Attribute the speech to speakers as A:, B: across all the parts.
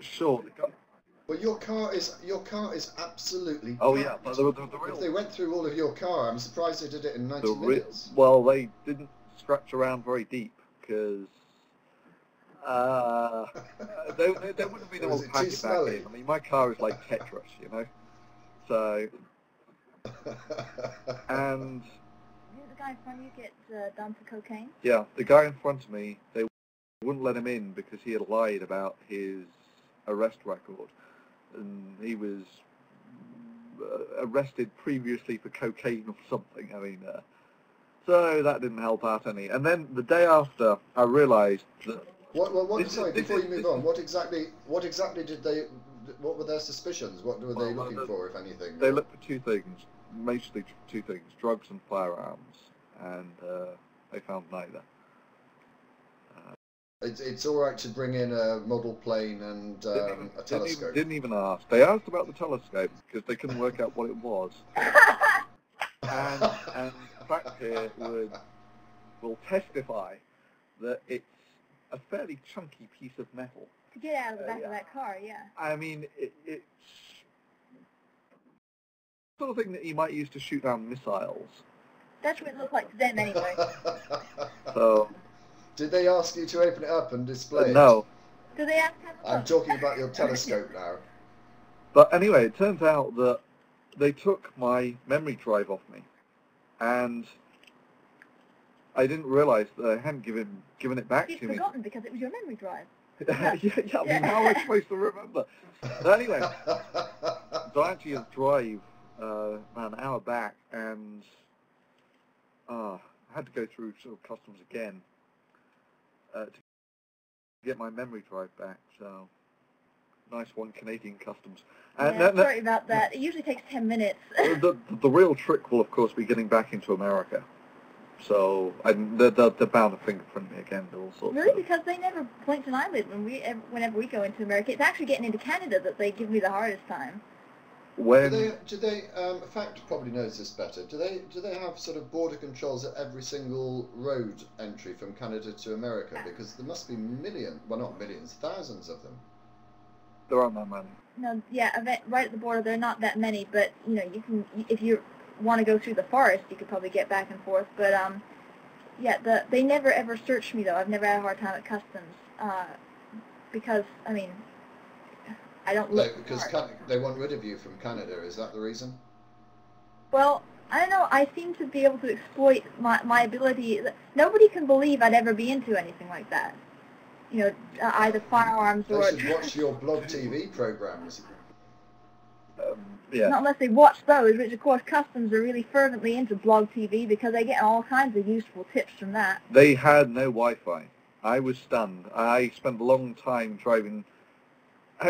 A: sure.
B: Well, your car is absolutely.
A: Oh
B: packed.
A: yeah, but the real.
B: If they went through all of your car, I'm surprised they did it in 90 minutes.
A: Well, they didn't scratch around very deep because they wouldn't be able to pack it back in. I mean, my car is like Tetris, you know. So and.
C: Did the guy in front of you get done for cocaine?
A: Yeah, the guy in front of me, they wouldn't let him in because he had lied about his arrest record. And he was arrested previously for cocaine or something. I mean, so that didn't help out any. And then the day after, I realised that...
B: Sorry, before you move on, what exactly did they... What were their suspicions? What were they looking for, if anything?
A: They looked for two things, mostly two things, drugs and firearms, and they found neither.
B: It's all right to bring in a model plane and a telescope.
A: Didn't even ask. They asked about the telescope because they couldn't work out what it was. and the fact here will testify that it's a fairly chunky piece of metal.
C: To get out of the back of that car, yeah.
A: I mean, it's the sort of thing that you might use to shoot down missiles.
C: That's what it looked like to them anyway.
A: So...
B: Did they ask you to open it up and display it?
A: No.
C: Did they ask to have a look?
B: I'm talking about your telescope now.
A: But anyway, it turns out that they took my memory drive off me, and I didn't realise that I hadn't given it back to me.
C: You'd forgotten because it was your memory drive.
A: yeah, I mean, how am I supposed to remember? So anyway, so I actually had to drive about an hour back, and I had to go through sort of customs again. To get my memory drive back, so nice one, Canadian customs.
C: Sorry about that. It usually takes 10 minutes.
A: the real trick will, of course, be getting back into America. So they're bound to fingerprint me again. All sorts.
C: Really, because they never blink an eyelid whenever we go into America. It's actually getting into Canada that they give me the hardest time.
B: Do they? Fact probably knows this better. Do they have sort of border controls at every single road entry from Canada to America? Because there must be well, not millions, thousands of them.
A: There aren't that many.
C: No, yeah, right at the border there are not that many, but you know, you can, if you want to go through the forest, you could probably get back and forth. But yeah, they never ever searched me though. I've never had a hard time at customs because I mean. I don't look
B: because they want rid of you from Canada. Is that the reason?
C: Well, I don't know. I seem to be able to exploit my ability. Nobody can believe I'd ever be into anything like that. You know, either firearms or...
B: They should watch your BlogTV programs.
A: Yeah.
C: Not unless they watch those, which of course customs are really fervently into BlogTV because they get all kinds of useful tips from that.
A: They had no Wi-Fi. I was stunned. I spent a long time driving...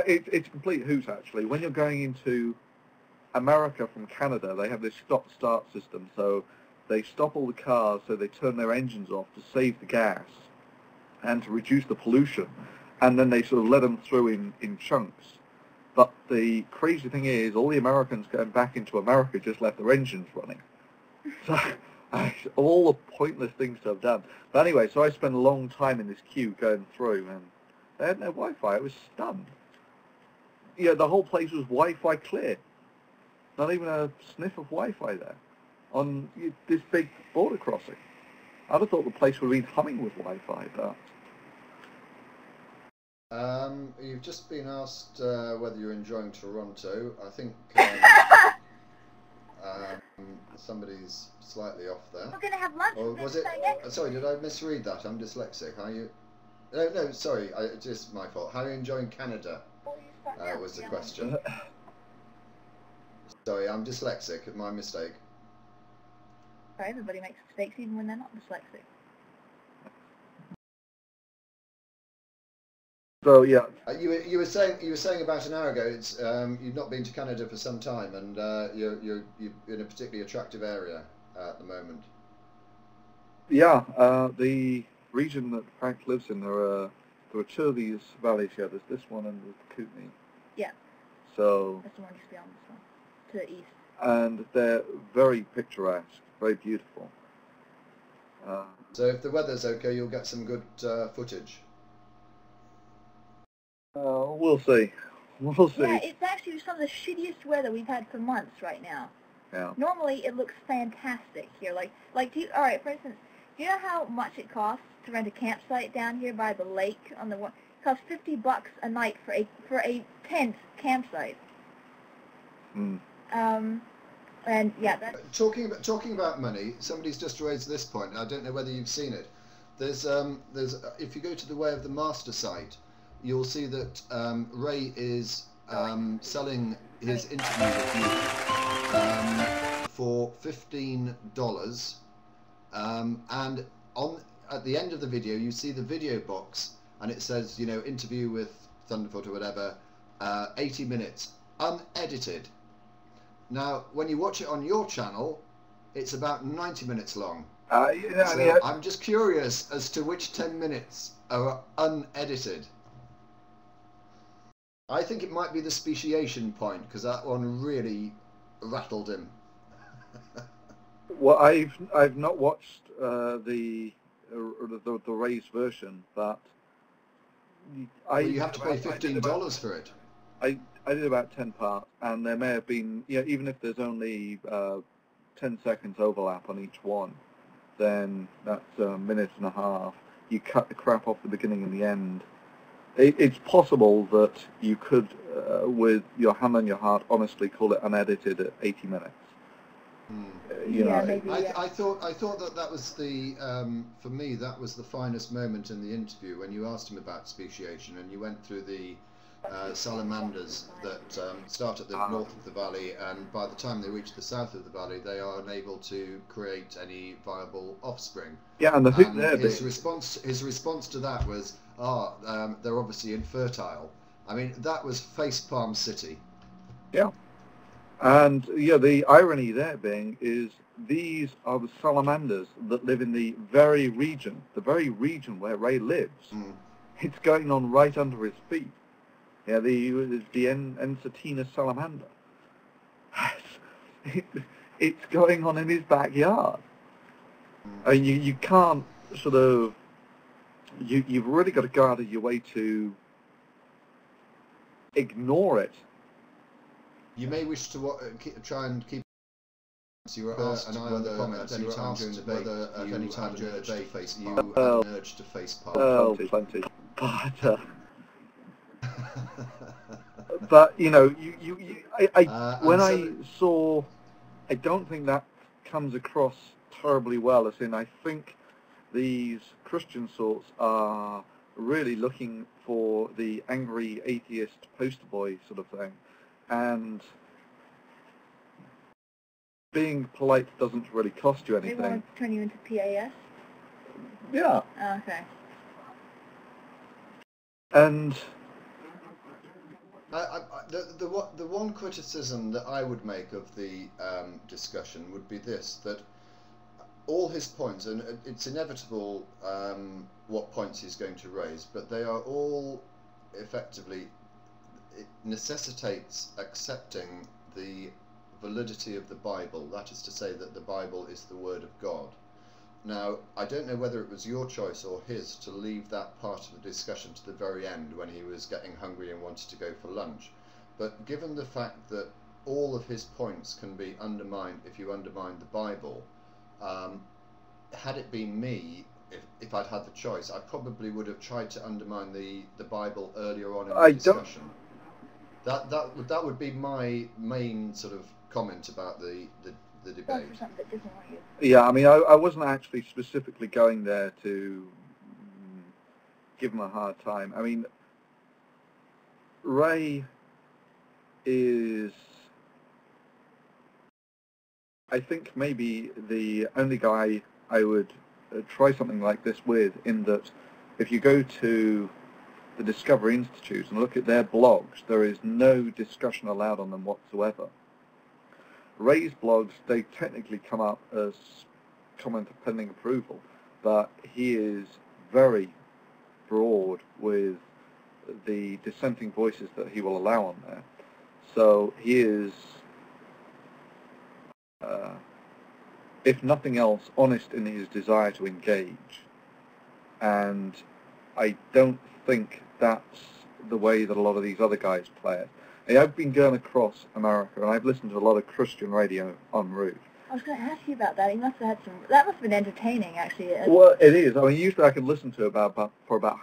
A: It's a complete hoot, actually. When you're going into America from Canada, they have this stop-start system. So they stop all the cars, so they turn their engines off to save the gas and to reduce the pollution. And then they sort of let them through in chunks. But the crazy thing is, all the Americans going back into America just left their engines running. So all the pointless things to have done. But anyway, so I spent a long time in this queue going through, and they had no Wi-Fi. I was stunned. Yeah, the whole place was Wi-Fi clear. Not even a sniff of Wi-Fi there on this big border crossing. I'd have thought the place would have been humming with Wi-Fi, but...
B: You've just been asked whether you're enjoying Toronto. I think somebody's slightly off there.
C: We're going to have lunch.
B: Or was it? Sorry, did I misread that? I'm dyslexic. Are you? No, sorry. It's just my fault. How are you enjoying Canada? Was the question. Sorry, I'm dyslexic. My mistake.
C: Sorry, everybody makes mistakes even when they're not dyslexic.
A: So yeah.
B: You were saying about an hour ago. It's you've not been to Canada for some time, and you're in a particularly attractive area at the moment.
A: Yeah, the region that Frank lives in, there are two of these valleys here. There's this one and there's the Kootenay.
C: Yeah.
A: So.
C: That's the one just beyond this one, to the east.
A: And they're very picturesque, very beautiful.
B: So if the weather's okay, you'll get some good footage.
A: We'll see. We'll see.
C: Yeah, it's actually some of the shittiest weather we've had for months right now.
A: Yeah.
C: Normally, it looks fantastic here. All right, for instance, do you know how much it costs to rent a campsite down here by the lake on the one? It costs $50 a night for a tent campsite.
A: Mm.
C: And yeah, that's...
B: Talking about money, somebody's just raised this point. I don't know whether you've seen it. There's if you go to the Way of the Master site, you'll see that Ray is selling his interview with you for $15, and at the end of the video you see the video box, and it says, you know, interview with Thunderfoot or whatever, 80 minutes, unedited. Now, when you watch it on your channel, it's about 90 minutes long. So I'm just curious as to which 10 minutes are unedited. I think it might be the speciation point, because that one really rattled him.
A: Well, I've not watched the raised version, but
B: You have to pay $15 for it.
A: I did about 10 parts, and there may have been, even if there's only 10 seconds overlap on each one, then that's a minute and a half. You cut the crap off the beginning and the end. It's possible that you could, with your hand on your heart, honestly call it unedited at 80 minutes.
C: Maybe,
B: I thought that was the for me, that was the finest moment in the interview, when you asked him about speciation and you went through the salamanders that start at the north of the valley, and by the time they reach the south of the valley, they are unable to create any viable offspring.
A: Yeah, and
B: his response to that was, they're obviously infertile. I mean, that was facepalm city.
A: Yeah. And the irony there being is these are the salamanders that live in the very region where Ray lives. Mm. It's going on right under his feet. Yeah, the Ensatina salamander. It's going on in his backyard. I mean, you can't sort of... You've really got to go out of your way to ignore it.
B: You may wish to try and keep... You were asked an eye on the comments any time during the debate, you had an urge to face palm.
A: Oh, plenty. But when I saw, I don't think that comes across terribly well. As in, I think these Christian sorts are really looking for the angry atheist poster boy sort of thing, and being polite doesn't really cost you anything.
C: They want to turn you into PAS?
A: Yeah.
C: Oh, okay.
A: And
B: the one criticism that I would make of the discussion would be this, that all his points, and it's inevitable what points he's going to raise, but they are all effectively, it necessitates accepting the validity of the Bible, that is to say that the Bible is the Word of God. Now, I don't know whether it was your choice or his to leave that part of the discussion to the very end when he was getting hungry and wanted to go for lunch, but given the fact that all of his points can be undermined if you undermine the Bible, had it been me, if I'd had the choice, I probably would have tried to undermine the Bible earlier on in the discussion. That would be my main sort of comment about the debate.
A: Yeah, I mean, I wasn't actually specifically going there to give him a hard time. I mean, Ray is, I think, maybe the only guy I would try something like this with, in that if you go to the Discovery Institute and look at their blogs, there is no discussion allowed on them whatsoever. Ray's blogs, they technically come up as comment pending approval, but he is very broad with the dissenting voices that he will allow on there. So he is, if nothing else, honest in his desire to engage. And I don't think that's the way that a lot of these other guys play it. I've been going across America, and I've listened to a lot of Christian radio en route.
C: I was going to ask you about that. You must have had some. That must have been entertaining, actually.
A: Well, it is. I mean, usually I can listen to for about